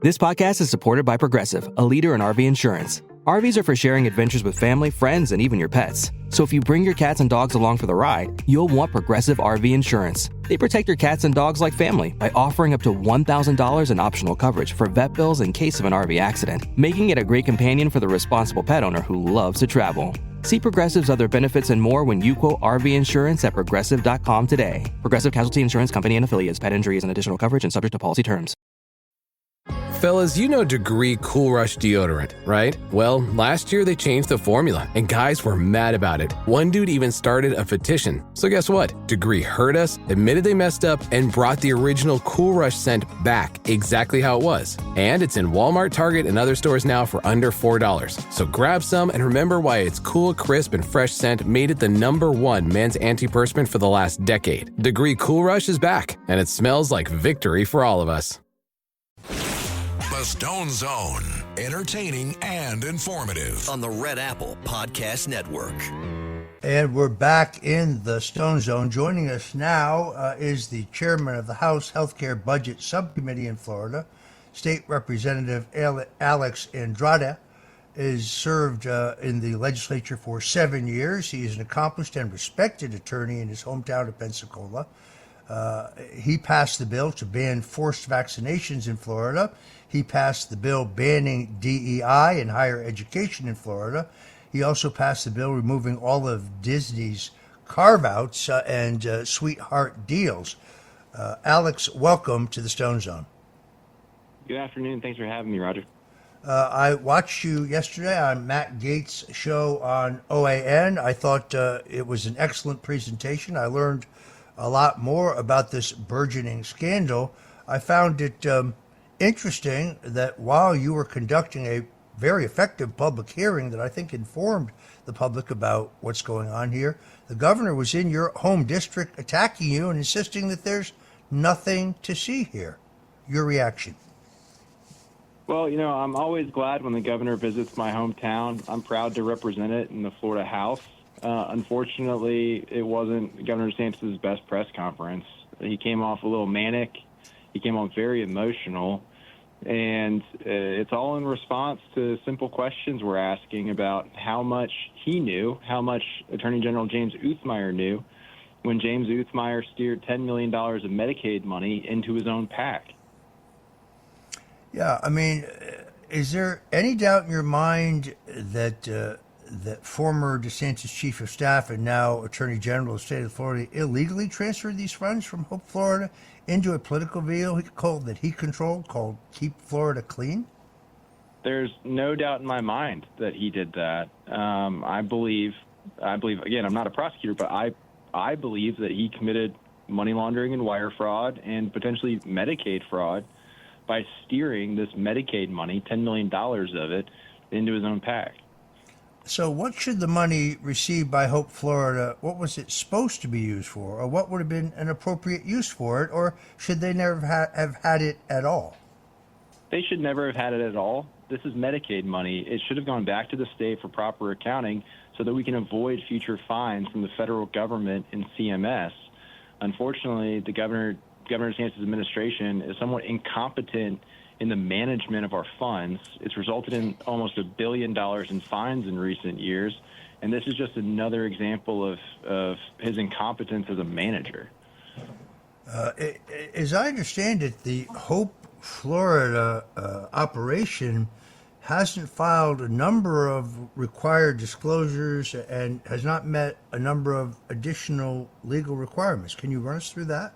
This podcast is supported by Progressive, a leader in RV insurance. RVs are for sharing adventures with family, friends, and even your pets. So if you bring your cats and dogs along for the ride, you'll want Progressive RV insurance. They protect your cats and dogs like family by offering up to $1,000 in optional coverage for vet bills in case of an RV accident, making it a great companion for the responsible pet owner who loves to travel. See Progressive's other benefits and more when you quote RV insurance at Progressive.com today. Progressive Casualty Insurance Company and Affiliates. Pet injuries and additional coverage and subject to policy terms. Fellas, you know Degree Cool Rush deodorant, right? Well, last year they changed the formula, and guys were mad about it. One dude even started a petition. So guess what? Degree heard us, admitted they messed up, and brought the original Cool Rush scent back exactly how it was. And it's in Walmart, Target, and other stores now for under $4. So grab some and remember why its cool, crisp, and fresh scent made it the #1 men's antiperspirant for the last decade. Degree Cool Rush is back, and it smells like victory for all of us. The Stone Zone, entertaining and informative on the Red Apple Podcast Network. And we're back in the Stone Zone. Joining us now is the chairman of the House Healthcare Budget Subcommittee in Florida, State Representative Alex Andrade. Is served in the legislature for 7 years. He is an accomplished and respected attorney in his hometown of Pensacola. He passed the bill to ban forced vaccinations in Florida. He passed the bill banning DEI in higher education in Florida. He also passed the bill removing all of Disney's carve-outs and sweetheart deals. Alex, welcome to the Stone Zone. Good afternoon. Thanks for having me, Roger. I watched you yesterday on Matt Gates' show on OAN. I thought it was an excellent presentation. I learned a lot more about this burgeoning scandal. I found it interesting that while you were conducting a very effective public hearing that I think informed the public about what's going on here, the governor was in your home district attacking you and insisting that there's nothing to see here. Your reaction? Well, you know, I'm always glad when the governor visits my hometown. I'm proud to represent it in the Florida House. Unfortunately, it wasn't Governor DeSantis' best press conference. He came off a little manic. He came off very emotional. And it's all in response to simple questions we're asking about how much he knew, how much Attorney General James Uthmeier knew when James Uthmeier steered $10 million of Medicaid money into his own PAC. Yeah, I mean, is there any doubt in your mind that that former DeSantis chief of staff and now Attorney General of the state of Florida illegally transferred these funds from Hope, Florida into a political vehicle that he controlled called Keep Florida Clean? There's no doubt in my mind that he did that. I believe, again, I'm not a prosecutor, but I believe that he committed money laundering and wire fraud and potentially Medicaid fraud by steering this Medicaid money, $10 million of it, into his own PAC. So what should the money received by Hope, Florida, what was it supposed to be used for? Or what would have been an appropriate use for it? Or should they never have had it at all? They should never have had it at all. This is Medicaid money. It should have gone back to the state for proper accounting so that we can avoid future fines from the federal government and CMS. Unfortunately, the Governor DeSantis' administration is somewhat incompetent in the management of our funds. It's resulted in almost $1 billion in fines in recent years, and this is just another example of his incompetence as a manager. As I understand it, the Hope, Florida operation hasn't filed a number of required disclosures and has not met a number of additional legal requirements. Can you run us through that?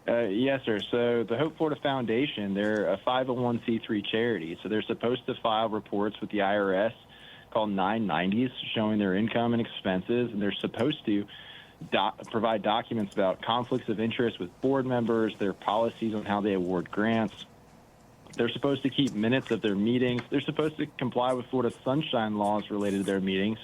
Yes, sir. So the Hope Florida Foundation, they're a 501c3 charity. So they're supposed to file reports with the IRS called 990s showing their income and expenses. And they're supposed to provide documents about conflicts of interest with board members, their policies on how they award grants. They're supposed to keep minutes of their meetings. They're supposed to comply with Florida sunshine laws related to their meetings.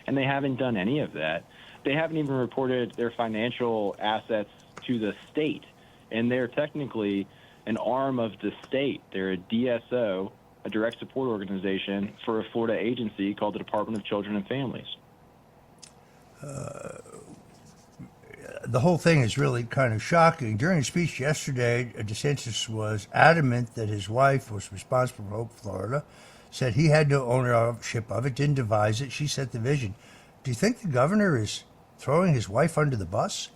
And they haven't done any of that. They haven't even reported their financial assets to the state. And they're technically an arm of the state. They're a DSO, a direct support organization for a Florida agency called the Department of Children and Families. the whole thing is really kind of shocking. During a speech yesterday, DeSantis was adamant that his wife was responsible for Hope, Florida, said he had no ownership of it, didn't devise it. She set the vision. Do you think the governor is throwing his wife under the bus?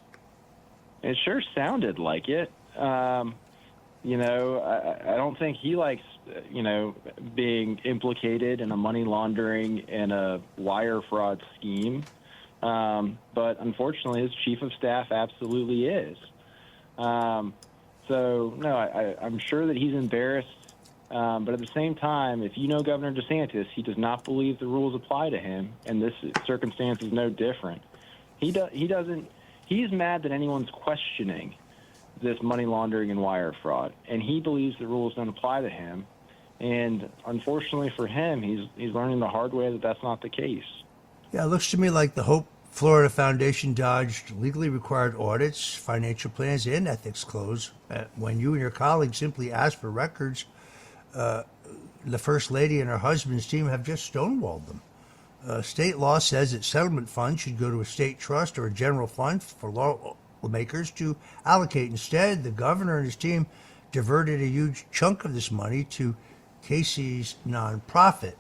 It sure sounded like it. You know, I don't think he likes, being implicated in a money laundering and a wire fraud scheme. But unfortunately, his chief of staff absolutely is. So, no, I'm sure that he's embarrassed. But at the same time, if you know Governor DeSantis, he does not believe the rules apply to him, and this circumstance is no different. He's mad that anyone's questioning this money laundering and wire fraud, and he believes the rules don't apply to him. And unfortunately for him, he's learning the hard way that that's not the case. Yeah, it looks to me like the Hope Florida Foundation dodged legally required audits, financial plans, and ethics codes when you and your colleagues simply asked for records. The First Lady and her husband's team have just stonewalled them. State law says that settlement funds should go to a state trust or a general fund for lawmakers to allocate. Instead, the governor and his team diverted a huge chunk of this money to Casey's nonprofit.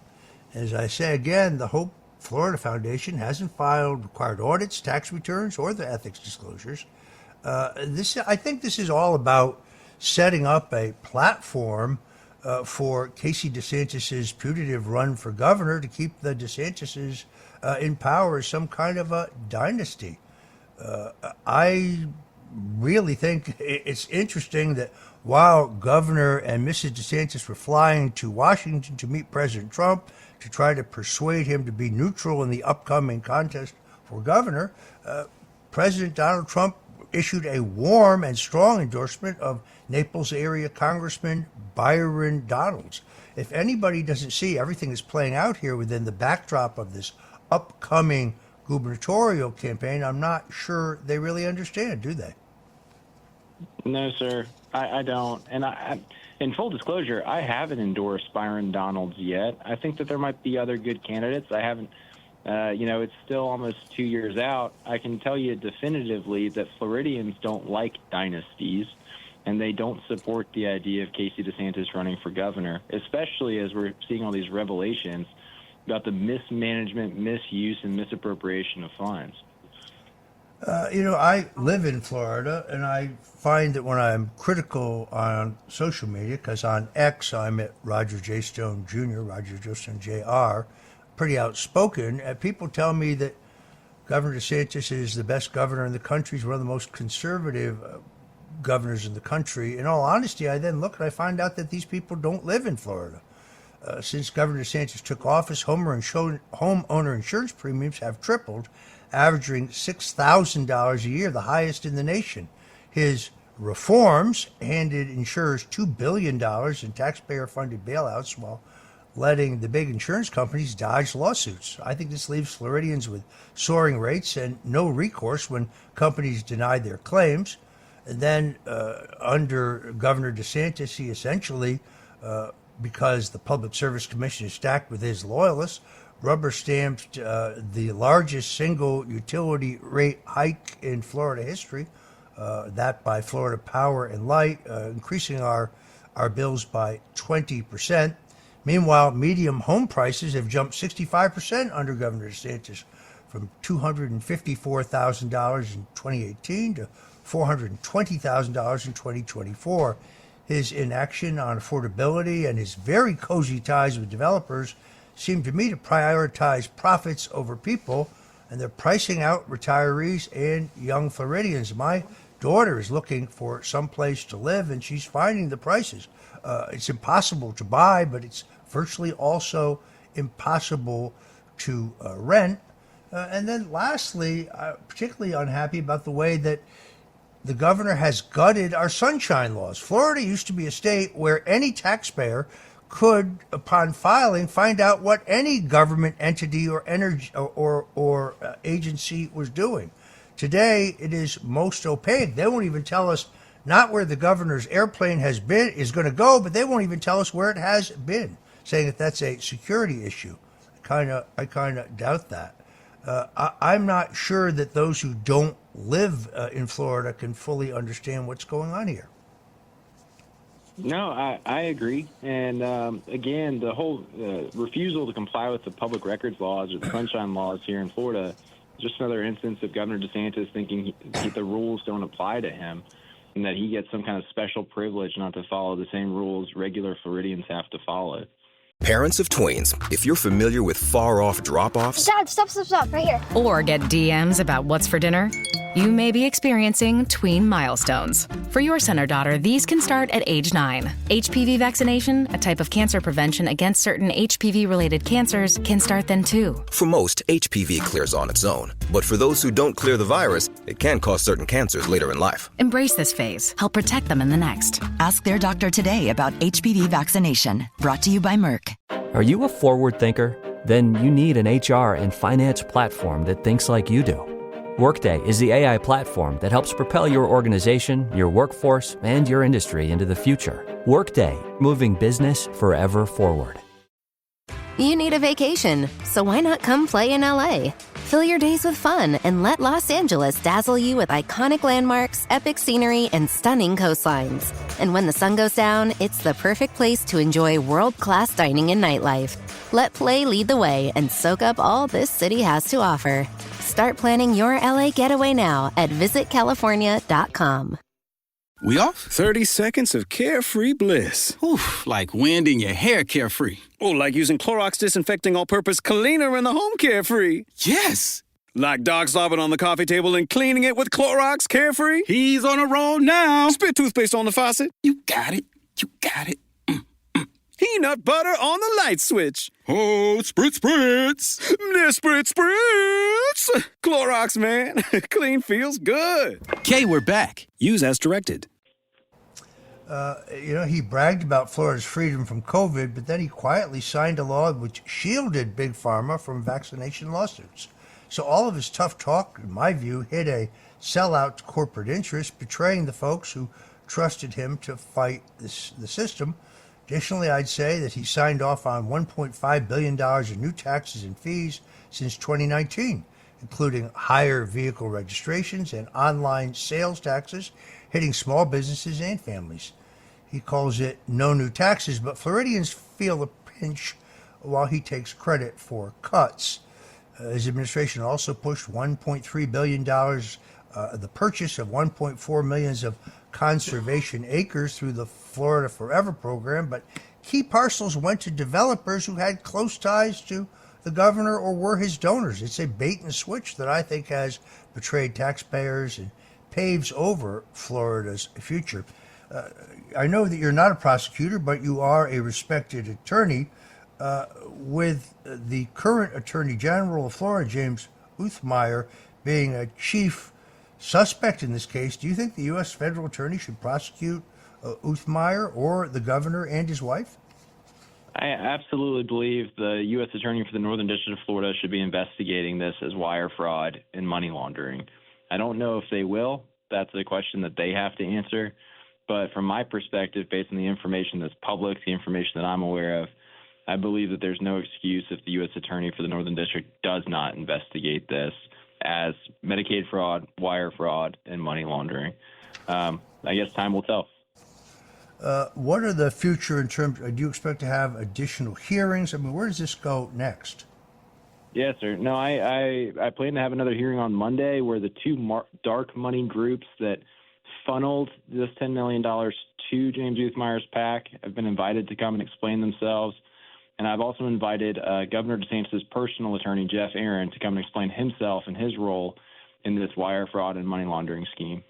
As I say again, the Hope Florida Foundation hasn't filed required audits, tax returns, or the ethics disclosures. I think this is all about setting up a platform for Casey DeSantis's putative run for governor to keep the DeSantises in power as some kind of a dynasty. I really think it's interesting that while Governor and Mrs. DeSantis were flying to Washington to meet President Trump to try to persuade him to be neutral in the upcoming contest for governor, President Donald Trump issued a warm and strong endorsement of Naples area Congressman Byron Donalds. If anybody doesn't see everything that's playing out here within the backdrop of this upcoming gubernatorial campaign, I'm not sure they really understand, do they? No, sir, I don't. And in full disclosure, I haven't endorsed Byron Donalds yet. I think that there might be other good candidates. I haven't. It's still almost 2 years out. I can tell you definitively that Floridians don't like dynasties, and they don't support the idea of Casey DeSantis running for governor, especially as we're seeing all these revelations about the mismanagement, misuse, and misappropriation of funds. I live in Florida, and I find that when I'm critical on social media, because on X I'm at Roger J. Stone Jr., Roger J. Stone Jr., pretty outspoken, people tell me that Governor DeSantis is the best governor in the country. He's one of the most conservative governors in the country. In all honesty, I then look and I find out that these people don't live in Florida. Since Governor DeSantis took office, homeowner insurance premiums have tripled, averaging $6,000 a year, the highest in the nation. His reforms handed insurers $2 billion in taxpayer-funded bailouts while letting the big insurance companies dodge lawsuits. I think this leaves Floridians with soaring rates and no recourse when companies deny their claims. And then under Governor DeSantis, he essentially, because the Public Service Commission is stacked with his loyalists, rubber-stamped the largest single utility rate hike in Florida history, that by Florida Power and Light, increasing our bills by 20%. Meanwhile, medium home prices have jumped 65% under Governor DeSantis, from $254,000 in 2018 to $420,000 in 2024. His inaction on affordability and his very cozy ties with developers seem to me to prioritize profits over people, and they're pricing out retirees and young Floridians. My daughter is looking for some place to live, and she's finding the prices. It's impossible to buy, but it's virtually also impossible to rent. And then lastly, particularly unhappy about the way that the governor has gutted our sunshine laws. Florida used to be a state where any taxpayer could, upon filing, find out what any government entity or energy or agency was doing. Today, it is most opaque. They won't even tell us not where the governor's airplane is going to go, but they won't even tell us where it has been, saying that that's a security issue. I kind of doubt that. I'm not sure that those who don't live in Florida can fully understand what's going on here. No, I agree. And again, the whole refusal to comply with the public records laws or the sunshine laws here in Florida is just another instance of Governor DeSantis thinking the rules don't apply to him and that he gets some kind of special privilege not to follow the same rules regular Floridians have to follow. Parents of tweens, if you're familiar with far-off drop-offs... Dad, stop, right here. Or get DMs about what's for dinner, you may be experiencing tween milestones. For your son or daughter, these can start at age 9. HPV vaccination, a type of cancer prevention against certain HPV-related cancers, can start then too. For most, HPV clears on its own. But for those who don't clear the virus, it can cause certain cancers later in life. Embrace this phase. Help protect them in the next. Ask their doctor today about HPV vaccination. Brought to you by Merck. Are you a forward thinker? Then you need an HR and finance platform that thinks like you do. Workday is the AI platform that helps propel your organization, your workforce, and your industry into the future. Workday, moving business forever forward. You need a vacation, so why not come play in LA? Fill your days with fun and let Los Angeles dazzle you with iconic landmarks, epic scenery, and stunning coastlines. And when the sun goes down, it's the perfect place to enjoy world-class dining and nightlife. Let play lead the way and soak up all this city has to offer. Start planning your LA getaway now at visitcalifornia.com. We off? 30 seconds of carefree bliss. Oof, like wind in your hair carefree. Oh, like using Clorox Disinfecting All-Purpose Cleaner in the home carefree. Yes! Like dog slobbing on the coffee table and cleaning it with Clorox Carefree. He's on a roll now. Spit toothpaste on the faucet. You got it. You got it. Peanut butter on the light switch. Oh, spritz, spritz. Spritz, spritz. Clorox, man. Clean feels good. Okay, we're back. Use as directed. He bragged about Florida's freedom from COVID, but then he quietly signed a law which shielded Big Pharma from vaccination lawsuits. So all of his tough talk, in my view, hit a sellout to corporate interests, betraying the folks who trusted him to fight the system. Additionally, I'd say that he signed off on $1.5 billion in new taxes and fees since 2019, including higher vehicle registrations and online sales taxes, hitting small businesses and families. He calls it no new taxes, but Floridians feel a pinch while he takes credit for cuts. His administration also pushed $1.3 billion, the purchase of 1.4 million of conservation acres through the Florida Forever program, but key parcels went to developers who had close ties to the governor or were his donors. It's a bait and switch that I think has betrayed taxpayers and paves over Florida's future. I know that you're not a prosecutor, but you are a respected attorney. With the current Attorney General of Florida, James Uthmeyer, being a chief suspect in this case, do you think the U.S. federal attorney should prosecute Uthmeyer or the governor and his wife? I absolutely believe the U.S. Attorney for the Northern District of Florida should be investigating this as wire fraud and money laundering. I don't know if they will. That's a question that they have to answer. But from my perspective, based on the information that's public, the information that I'm aware of, I believe that there's no excuse if the U.S. Attorney for the Northern District does not investigate this as Medicaid fraud, wire fraud, and money laundering. I guess time will tell. What are the future in terms, do you expect to have additional hearings? I mean, where does this go next? Yes, sir. No, I plan to have another hearing on Monday where the two dark money groups that funneled this $10 million to James Uthmeyer's PAC have been invited to come and explain themselves. And I've also invited Governor DeSantis' personal attorney, Jeff Aaron, to come and explain himself and his role in this wire fraud and money laundering scheme.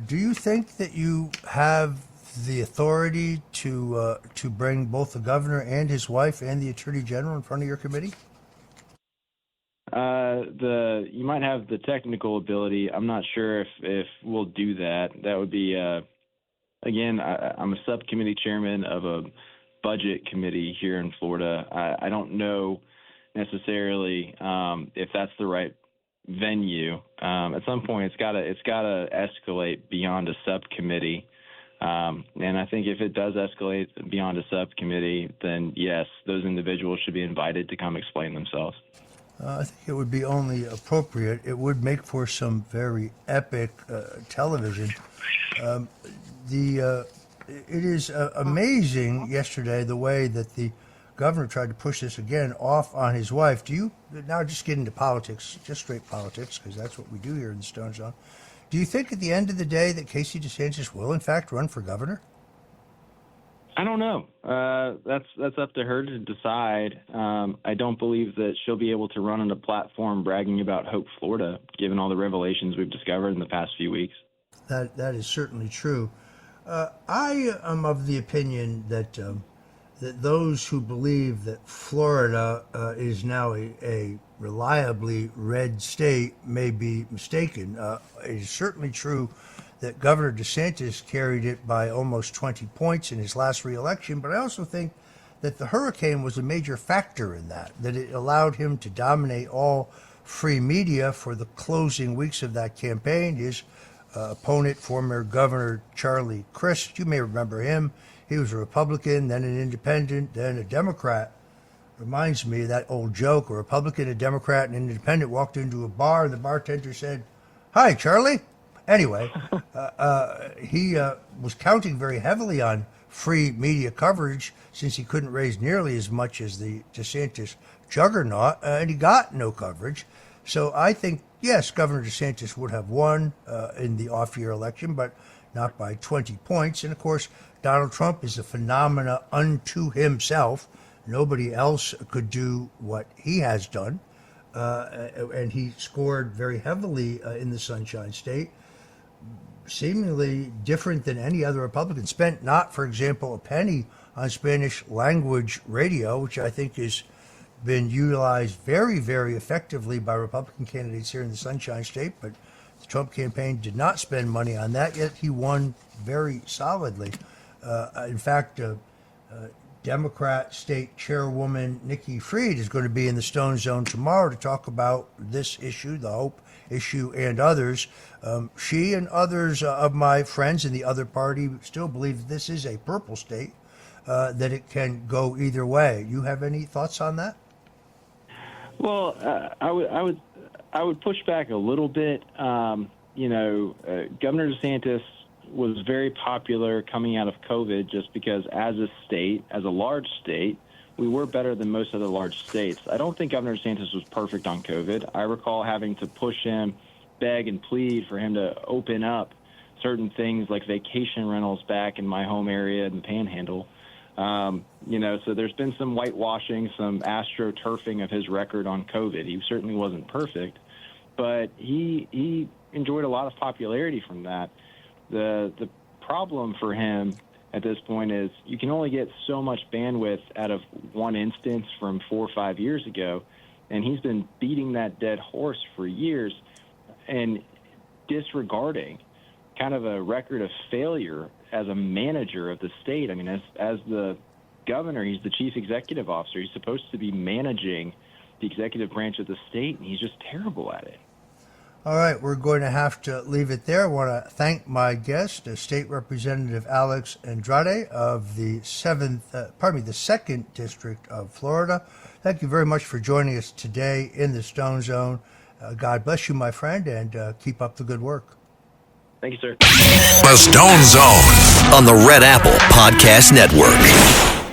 Do you think that you have the authority to bring both the governor and his wife and the attorney general in front of your committee? You might have the technical ability. I'm not sure if we'll do that. That would be, again, I'm a subcommittee chairman of a budget committee here in Florida. I don't know necessarily if that's the right venue. At some point, it's gotta escalate beyond a subcommittee. And I think if it does escalate beyond a subcommittee, then yes, those individuals should be invited to come explain themselves. I think it would be only appropriate. It would make for some very epic television. It is amazing yesterday the way that the governor tried to push this again off on his wife. Do you, now just get into politics, just straight politics, because that's what we do here in the Stone Zone. Do you think at the end of the day that Casey DeSantis will in fact run for governor? I don't know. That's up to her to decide. I don't believe that she'll be able to run on a platform bragging about Hope Florida, given all the revelations we've discovered in the past few weeks. That is certainly true. I am of the opinion that that those who believe that Florida is now a reliably red state may be mistaken. It is certainly true that Governor DeSantis carried it by almost 20 points in his last reelection, but I also think that the hurricane was a major factor in that it allowed him to dominate all free media for the closing weeks of that campaign. His opponent, former Governor Charlie Crist, you may remember him. He was a Republican, then an independent, then a Democrat. Reminds me of that old joke, a Republican, a Democrat, and an independent walked into a bar, and the bartender said, "Hi, Charlie." Anyway, he was counting very heavily on free media coverage since he couldn't raise nearly as much as the DeSantis juggernaut, and he got no coverage. So I think, yes, Governor DeSantis would have won in the off-year election, but not by 20 points. And, of course, Donald Trump is a phenomena unto himself. Nobody else could do what he has done, and he scored very heavily in the Sunshine State. Seemingly different than any other Republican. Spent not, for example, a penny on Spanish language radio, which I think has been utilized very, very effectively by Republican candidates here in the Sunshine State, but the Trump campaign did not spend money on that, yet he won very solidly. In fact, Democrat State Chairwoman Nikki Fried is going to be in the Stone Zone tomorrow to talk about this issue, the Hope issue, and others. She and others of my friends in the other party still believe that this is a purple state, that it can go either way. You have any thoughts on that? Well, I would push back a little bit. Governor DeSantis was very popular coming out of COVID just because as a state, as a large state, we were better than most other large states. I don't think Governor DeSantis was perfect on COVID. I recall having to push him, beg and plead for him to open up certain things like vacation rentals back in my home area in the Panhandle. So there's been some whitewashing, some astroturfing of his record on COVID. He certainly wasn't perfect, but he enjoyed a lot of popularity from that. The problem for him at this point is you can only get so much bandwidth out of one instance from 4 or 5 years ago, and he's been beating that dead horse for years and disregarding kind of a record of failure as a manager of the state. I mean, as the governor, he's the chief executive officer. He's supposed to be managing the executive branch of the state, and he's just terrible at it. All right, we're going to have to leave it there. I want to thank my guest, State Representative Alex Andrade of the 2nd District of Florida. Thank you very much for joining us today in the Stone Zone. God bless you, my friend, and keep up the good work. Thank you, sir. The Stone Zone on the Red Apple Podcast Network.